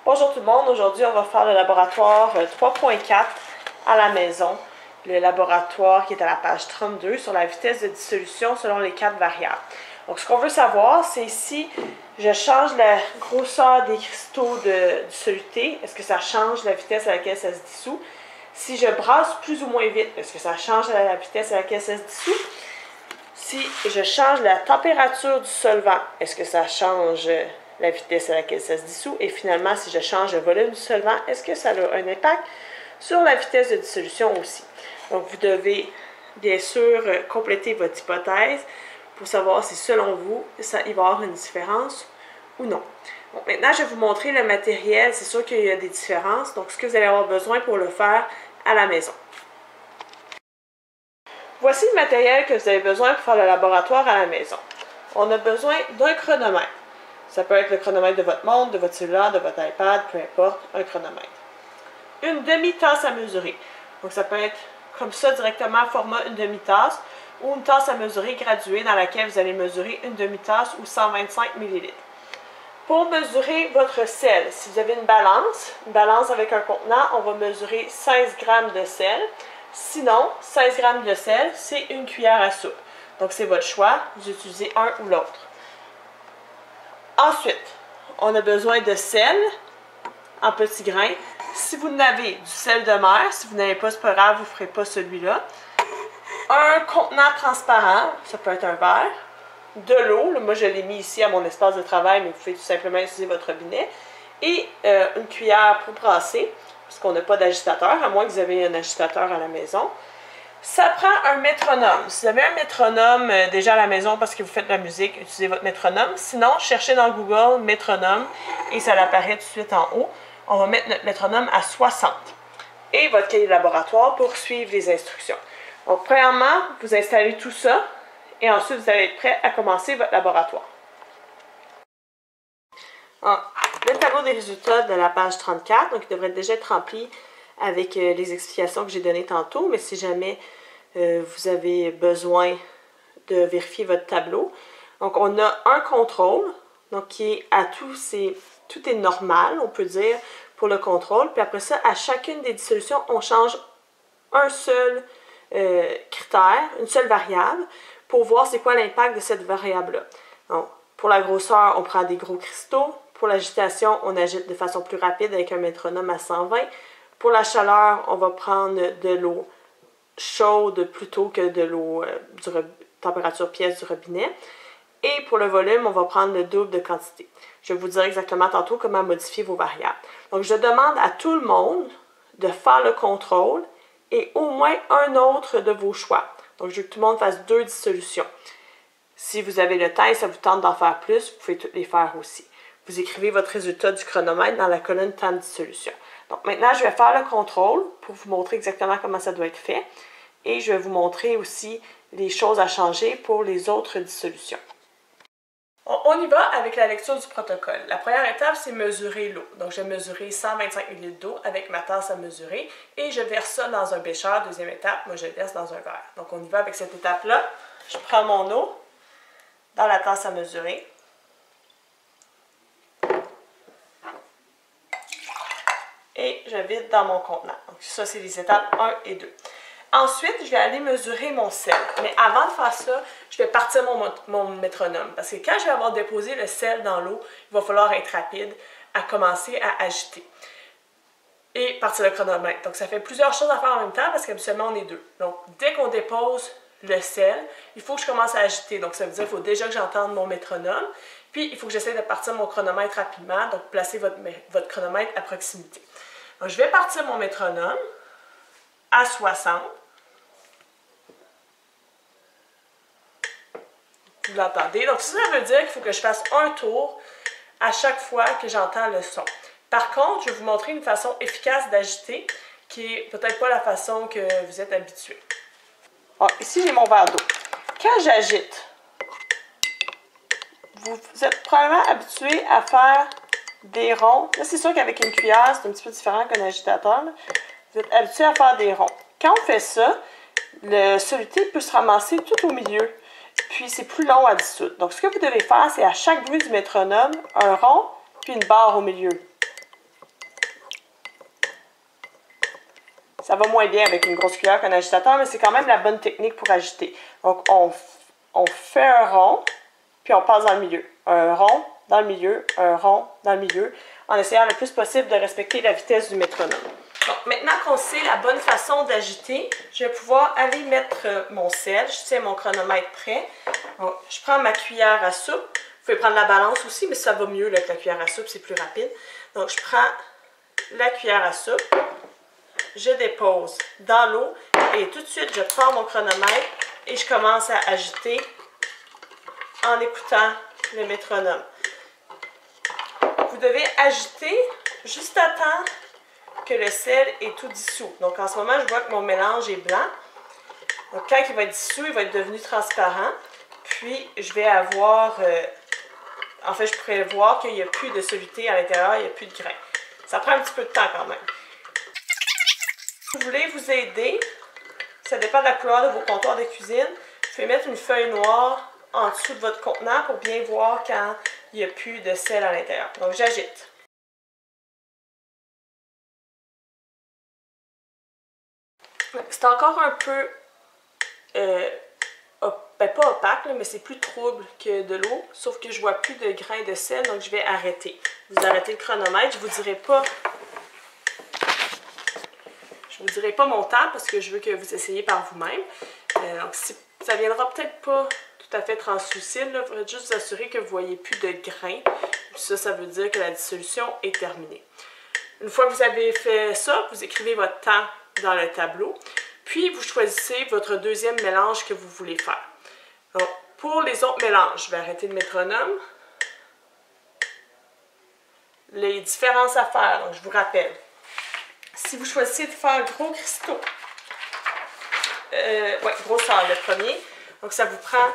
Bonjour tout le monde, aujourd'hui on va faire le laboratoire 3.4 à la maison. Le laboratoire qui est à la page 32 sur la vitesse de dissolution selon les 4 variables. Donc ce qu'on veut savoir, c'est si je change la grosseur des cristaux de soluté, est-ce que ça change la vitesse à laquelle ça se dissout? Si je brasse plus ou moins vite, est-ce que ça change la vitesse à laquelle ça se dissout? Si je change la température du solvant, est-ce que ça change la vitesse à laquelle ça se dissout? Et finalement, si je change le volume du solvant, est-ce que ça a un impact sur la vitesse de dissolution aussi? Donc, vous devez bien sûr compléter votre hypothèse pour savoir si selon vous, il va y avoir une différence ou non. Donc, maintenant, je vais vous montrer le matériel. C'est sûr qu'il y a des différences. Donc, ce que vous allez avoir besoin pour le faire à la maison. Voici le matériel que vous avez besoin pour faire le laboratoire à la maison. On a besoin d'un chronomètre. Ça peut être le chronomètre de votre montre, de votre cellulaire, de votre iPad, peu importe, un chronomètre. Une demi-tasse à mesurer. Donc ça peut être comme ça directement, format une demi-tasse, ou une tasse à mesurer graduée dans laquelle vous allez mesurer une demi-tasse ou 125 ml. Pour mesurer votre sel, si vous avez une balance avec un contenant, on va mesurer 16 g de sel. Sinon, 16 g de sel, c'est une cuillère à soupe. Donc c'est votre choix, vous utilisez un ou l'autre. Ensuite, on a besoin de sel en petits grains. Si vous n'avez du sel de mer, si vous n'avez pas, c'est pas grave, vous ne ferez pas celui-là. Un contenant transparent, ça peut être un verre. De l'eau, moi je l'ai mis ici à mon espace de travail, mais vous pouvez tout simplement utiliser votre robinet. Et une cuillère pour brasser, parce qu'on n'a pas d'agitateur, à moins que vous ayez un agitateur à la maison. Ça prend un métronome. Si vous avez un métronome déjà à la maison parce que vous faites de la musique, utilisez votre métronome. Sinon, cherchez dans Google métronome et ça apparaît tout de suite en haut. On va mettre notre métronome à 60. Et votre cahier de laboratoire pour suivre les instructions. Donc, premièrement, vous installez tout ça et ensuite vous allez être prêt à commencer votre laboratoire. Le tableau des résultats de la page 34, donc il devrait déjà être rempli avec les explications que j'ai données tantôt, mais si jamais vous avez besoin de vérifier votre tableau. Donc, on a un contrôle, donc qui est à tout est normal, on peut dire, pour le contrôle. Puis après ça, à chacune des dissolutions, on change un seul critère, une seule variable, pour voir c'est quoi l'impact de cette variable-là. Donc, pour la grosseur, on prend des gros cristaux. Pour l'agitation, on agite de façon plus rapide avec un métronome à 120. Pour la chaleur, on va prendre de l'eau chaude plutôt que de l'eau température pièce du robinet. Et pour le volume, on va prendre le double de quantité. Je vais vous dire exactement tantôt comment modifier vos variables. Donc, je demande à tout le monde de faire le contrôle et au moins un autre de vos choix. Donc, je veux que tout le monde fasse 2 dissolutions. Si vous avez le temps et ça vous tente d'en faire plus, vous pouvez toutes les faire aussi. Vous écrivez votre résultat du chronomètre dans la colonne temps de dissolution. Donc maintenant, je vais faire le contrôle pour vous montrer exactement comment ça doit être fait. Et je vais vous montrer aussi les choses à changer pour les autres dissolutions. On y va avec la lecture du protocole. La première étape, c'est mesurer l'eau. Donc je vais mesurer 125 ml d'eau avec ma tasse à mesurer et je verse ça dans un bécher. Deuxième étape, moi je verse dans un verre. Donc on y va avec cette étape-là. Je prends mon eau dans la tasse à mesurer. Et je vide dans mon contenant. Donc ça, c'est les étapes 1 et 2. Ensuite, je vais aller mesurer mon sel. Mais avant de faire ça, je vais partir mon métronome. Parce que quand je vais avoir déposé le sel dans l'eau, il va falloir être rapide à commencer à agiter. Et partir le chronomètre. Donc ça fait plusieurs choses à faire en même temps parce qu'habituellement, on est 2. Donc dès qu'on dépose le sel, il faut que je commence à agiter. Donc ça veut dire qu'il faut déjà que j'entende mon métronome. Puis il faut que j'essaie de partir mon chronomètre rapidement. Donc placez votre chronomètre à proximité. Donc, je vais partir mon métronome à 60. Vous l'entendez. Donc, ça veut dire qu'il faut que je fasse un tour à chaque fois que j'entends le son. Par contre, je vais vous montrer une façon efficace d'agiter qui n'est peut-être pas la façon que vous êtes habitué. Bon, ici, j'ai mon verre d'eau. Quand j'agite, vous êtes probablement habitué à faire des ronds. Là, c'est sûr qu'avec une cuillère, c'est un petit peu différent qu'un agitateur. Là. Vous êtes habitué à faire des ronds. Quand on fait ça, le soluté peut se ramasser tout au milieu. Puis, c'est plus long à dissoudre. Donc, ce que vous devez faire, c'est à chaque bruit du métronome, un rond, puis une barre au milieu. Ça va moins bien avec une grosse cuillère qu'un agitateur, mais c'est quand même la bonne technique pour agiter. Donc, on fait un rond, puis on passe dans le milieu. Un rond, dans le milieu, un rond, dans le milieu, en essayant le plus possible de respecter la vitesse du métronome. Donc, maintenant qu'on sait la bonne façon d'agiter, je vais pouvoir aller mettre mon sel. Je tiens mon chronomètre prêt. Donc, je prends ma cuillère à soupe. Vous pouvez prendre la balance aussi, mais ça va mieux là, avec la cuillère à soupe, c'est plus rapide. Donc, je prends la cuillère à soupe, je dépose dans l'eau et tout de suite, je prends mon chronomètre et je commence à agiter en écoutant le métronome. Vous devez agiter juste à temps que le sel est tout dissous. Donc, en ce moment, je vois que mon mélange est blanc. Donc, quand il va être dissous, il va être devenu transparent. Puis, je vais avoir... en fait, je pourrais voir qu'il n'y a plus de soluté à l'intérieur, il n'y a plus de grains. Ça prend un petit peu de temps quand même. Si vous voulez vous aider, ça dépend de la couleur de vos comptoirs de cuisine, vous pouvez mettre une feuille noire en dessous de votre contenant pour bien voir quand il n'y a plus de sel à l'intérieur. Donc, j'agite. C'est encore un peu, ben pas opaque, mais c'est plus trouble que de l'eau, sauf que je vois plus de grains de sel, donc je vais arrêter. Vous arrêtez le chronomètre, je vous dirai pas mon temps parce que je veux que vous essayiez par vous-même. Donc ça viendra peut-être pas tout à fait translucide, il faudrait juste vous assurer que vous voyez plus de grains. Ça veut dire que la dissolution est terminée. Une fois que vous avez fait ça, vous écrivez votre temps dans le tableau, puis vous choisissez votre deuxième mélange que vous voulez faire. Donc, pour les autres mélanges, je vais arrêter le métronome. Les différences à faire, donc je vous rappelle. Si vous choisissez de faire gros cristaux, gros sel le premier, donc ça vous prend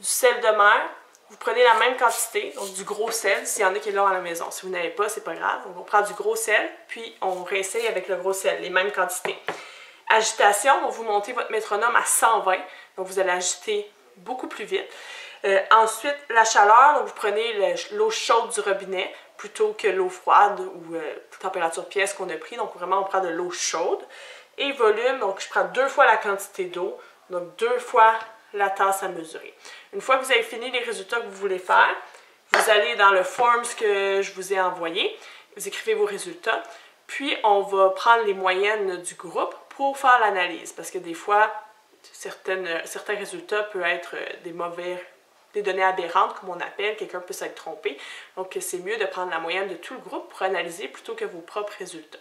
du sel de mer. Vous prenez la même quantité, donc du gros sel, s'il y en a qui l'ont à la maison. Si vous n'avez pas, c'est pas grave. Donc on prend du gros sel, puis on réessaye avec le gros sel, les mêmes quantités. Agitation, vous montez votre métronome à 120, donc vous allez agiter beaucoup plus vite. Ensuite, la chaleur, donc vous prenez l'eau chaude du robinet plutôt que l'eau froide ou température pièce qu'on a pris. Donc vraiment, on prend de l'eau chaude. Et volume, donc je prends 2 fois la quantité d'eau, donc 2 fois la tasse à mesurer. Une fois que vous avez fini les résultats que vous voulez faire, vous allez dans le Forms que je vous ai envoyé, vous écrivez vos résultats, puis on va prendre les moyennes du groupe pour faire l'analyse, parce que des fois, certains résultats peuvent être des données aberrantes, comme on appelle, quelqu'un peut s'être trompé. Donc, c'est mieux de prendre la moyenne de tout le groupe pour analyser plutôt que vos propres résultats.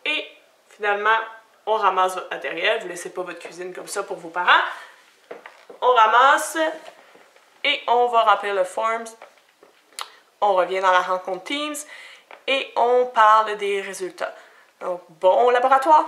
Et finalement, on ramasse votre matériel. Vous ne laissez pas votre cuisine comme ça pour vos parents. On ramasse et on va remplir le Forms. On revient dans la rencontre Teams et on parle des résultats. Donc, bon laboratoire!